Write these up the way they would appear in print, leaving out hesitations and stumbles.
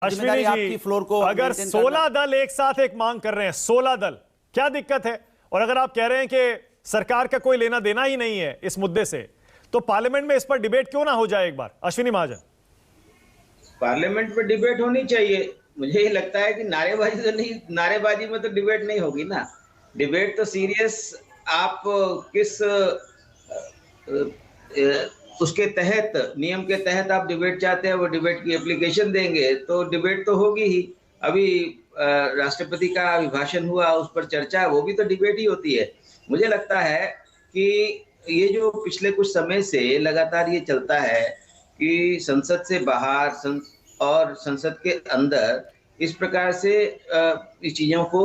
जिम्मेदारी आपकी फ्लोर को। अगर 16 दल एक साथ एक मांग कर रहे हैं, 16 दल, क्या दिक्कत है? और अगर आप कह रहे हैं कि सरकार का कोई लेना देना ही नहीं है इस मुद्दे से, तो पार्लियामेंट में इस पर डिबेट क्यों ना हो जाए एक बार? अश्विनी महाजन, पार्लियामेंट में डिबेट होनी चाहिए। मुझे ये लगता है कि नारेबाजी तो नहीं, नारेबाजी में तो डिबेट नहीं होगी ना। डिबेट तो सीरियस, आप किस उसके तहत, नियम के तहत आप डिबेट चाहते हैं, वो डिबेट की एप्लीकेशन देंगे तो डिबेट तो होगी ही। अभी राष्ट्रपति का अभिभाषण हुआ, उस पर चर्चा, वो भी तो डिबेट ही होती है। मुझे लगता है कि ये जो पिछले कुछ समय से लगातार ये चलता है कि संसद से बाहर और संसद के अंदर इस प्रकार से इस चीजों को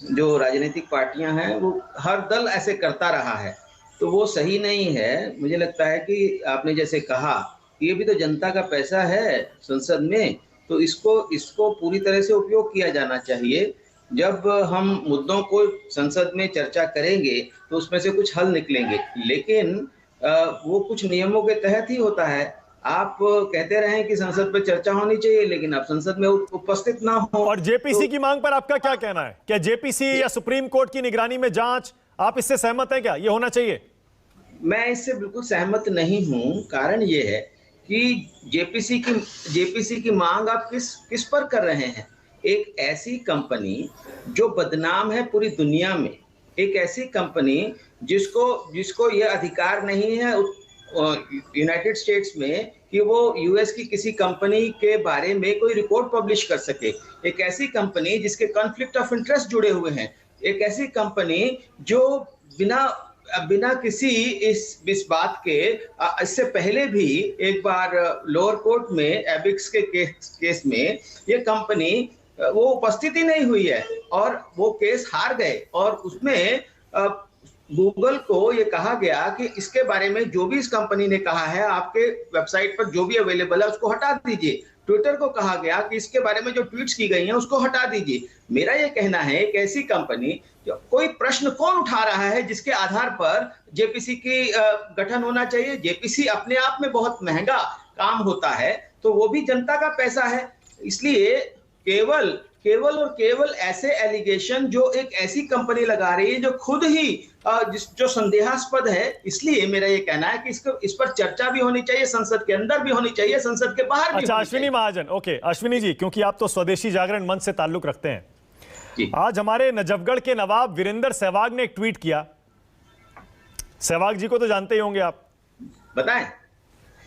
जो राजनीतिक पार्टियां हैं वो हर दल ऐसे करता रहा है, तो वो सही नहीं है। मुझे लगता है कि आपने जैसे कहा, ये भी तो जनता का पैसा है संसद में, तो इसको पूरी तरह से उपयोग किया जाना चाहिए। जब हम मुद्दों को संसद में चर्चा करेंगे तो उसमें से कुछ हल निकलेंगे, लेकिन वो कुछ नियमों के तहत ही होता है। आप कहते रहें कि संसद पर चर्चा होनी चाहिए, लेकिन आप संसद में उपस्थित ना हो। और जेपीसी की मांग पर आपका क्या कहना है? क्या जेपीसी या सुप्रीम कोर्ट की निगरानी में जांच, आप इससे सहमत हैं? क्या ये होना चाहिए? मैं इससे बिल्कुल सहमत नहीं हूं। कारण ये है कि जेपीसी की मांग आप किस पर कर रहे हैं? एक ऐसी कंपनी जो बदनाम है पूरी दुनिया में, एक ऐसी कंपनी जिसको यह अधिकार नहीं है यूनाइटेड स्टेट्स में कि वो यूएस की किसी कंपनी के बारे में कोई रिपोर्ट पब्लिश कर सके, एक ऐसी कंपनी जिसके कॉन्फ्लिक्ट ऑफ इंटरेस्ट जुड़े हुए हैं, एक ऐसी कंपनी जो बिना किसी इस बात के, इससे पहले भी एक बार लोअर कोर्ट में एबिक्स के केस में ये कंपनी वो उपस्थित ही नहीं हुई है और वो केस हार गए। और उसमें गूगल को ये कहा गया कि इसके बारे में जो भी इस कंपनी ने कहा है, आपके वेबसाइट पर जो भी अवेलेबल है उसको हटा दीजिए। ट्विटर को कहा गया कि इसके बारे में जो ट्वीट्स की गई हैं उसको हटा दीजिए। मेरा ये कहना है कि ऐसी कंपनी, कोई प्रश्न कौन उठा रहा है जिसके आधार पर जेपीसी की गठन होना चाहिए? जेपीसी अपने आप में बहुत महंगा काम होता है, तो वो भी जनता का पैसा है। इसलिए केवल ऐसे एलिगेशन जो एक ऐसी कंपनी लगा रही है जो खुद ही जो संदेहास्पद है, इसलिए मेरा ये कहना है कि इस पर चर्चा भी होनी चाहिए, संसद के अंदर भी होनी चाहिए, संसद के बाहर भी। अच्छा अश्विनी महाजन, ओके अश्विनी जी, क्योंकि आप तो स्वदेशी जागरण मंच से ताल्लुक रखते हैं, आज हमारे नजफगढ़ के नवाब वीरेंद्र सहवाग ने एक ट्वीट किया। सहवाग जी को तो जानते ही होंगे आप, बताएं।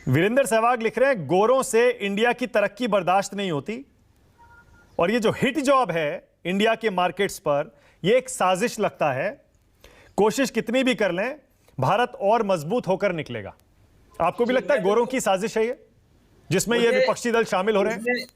वीरेंद्र सहवाग लिख रहे हैं, गोरों से इंडिया की तरक्की बर्दाश्त नहीं होती और ये जो हिट जॉब है इंडिया के मार्केट्स पर, ये एक साजिश लगता है। कोशिश कितनी भी कर लें, भारत और मजबूत होकर निकलेगा। आपको भी लगता है गोरों की साजिश है ये, जिसमें ये विपक्षी दल शामिल हो रहे हैं?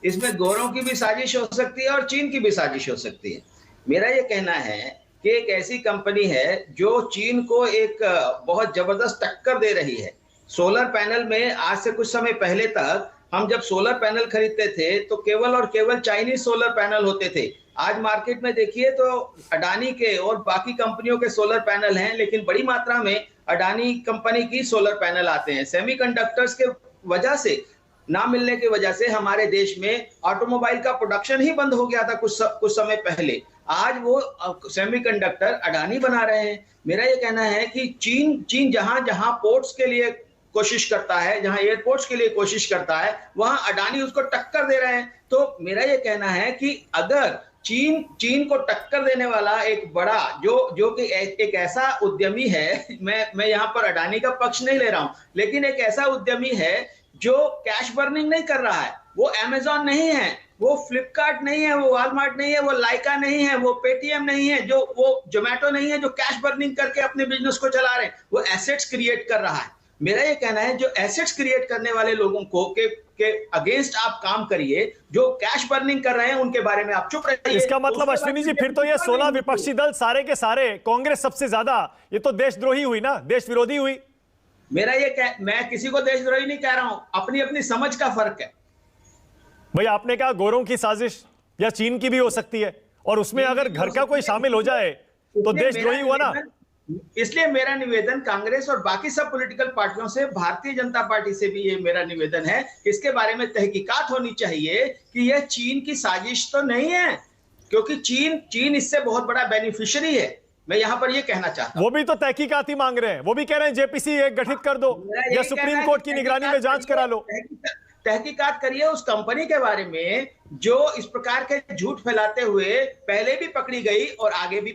इसमें गोरों की भी साजिश हो सकती है और चीन की भी साजिश हो सकती है। मेरा ये कहना है कि एक ऐसी कंपनी है जो चीन को एक बहुत जबरदस्त टक्कर दे रही है। सोलर पैनल में आज से कुछ समय पहले तक हम जब सोलर पैनल खरीदते थे तो केवल और केवल चाइनीज सोलर पैनल होते थे। आज मार्केट में देखिए तो अडानी के और बाकी कंपनियों के सोलर पैनल हैं, लेकिन बड़ी मात्रा में अडानी कंपनी की सोलर पैनल आते हैं। सेमीकंडक्टर्स के वजह से, ना मिलने की वजह से हमारे देश में ऑटोमोबाइल का प्रोडक्शन ही बंद हो गया था कुछ समय पहले। आज वो सेमीकंडक्टर अडानी बना रहे हैं। मेरा ये कहना है कि चीन जहां जहां पोर्ट्स के लिए कोशिश करता है, जहां एयरपोर्ट्स के लिए कोशिश करता है, वहां अडानी उसको टक्कर दे रहे हैं। तो मेरा ये कहना है कि अगर चीन को टक्कर देने वाला एक बड़ा जो कि एक ऐसा उद्यमी है, मैं यहाँ पर अडानी का पक्ष नहीं ले रहा हूं, लेकिन एक ऐसा उद्यमी है जो कैश बर्निंग नहीं कर रहा है। वो अमेजॉन नहीं है, वो फ्लिपकार्ट नहीं है, वो वॉलमार्ट नहीं है, वो लाइका नहीं है, वो पेटीएम नहीं है, वो जोमेटो नहीं है, जो कैश बर्निंग करके अपने बिजनेस को चला रहे हैं। वो एसेट्स क्रिएट कर रहा है। मेरा ये कहना है जो एसेट्स क्रिएट करने वाले लोगों को के अगेंस्ट आप काम करिए, जो कैश बर्निंग कर रहे हैं उनके बारे में आप चुप रहिए। इसका मतलब अश्विनी जी, फिर तो ये 16 विपक्षी दल सारे के सारे, कांग्रेस सबसे ज्यादा, ये तो देशद्रोही हुई ना, देश विरोधी हुई। मैं किसी को देशद्रोही नहीं कह रहा हूं, अपनी अपनी समझ का फर्क है। भाई आपने कहा गोरों की साजिश या चीन की भी हो सकती है, और उसमें अगर घर का कोई शामिल हो जाए तो देशद्रोही हुआ ना। इसलिए मेरा निवेदन कांग्रेस और बाकी सब पॉलिटिकल पार्टियों से, भारतीय जनता पार्टी से भी ये मेरा निवेदन है, इसके बारे में तहकीकात होनी चाहिए कि यह चीन की साजिश तो नहीं है, क्योंकि चीन इससे बहुत बड़ा बेनिफिशियरी है। मैं यहां पर ये कहना चाहता हूं। वो भी तो तहकीकात ही मांग रहे हैं, वो भी कह रहे हैं जेपीसी एक गठित कर दो या सुप्रीम कोर्ट की निगरानी में जांच करा लो। तहकीकात करिए उस कंपनी के बारे में जो इस प्रकार के झूठ फैलाते हुए पहले भी पकड़ी गई और आगे भी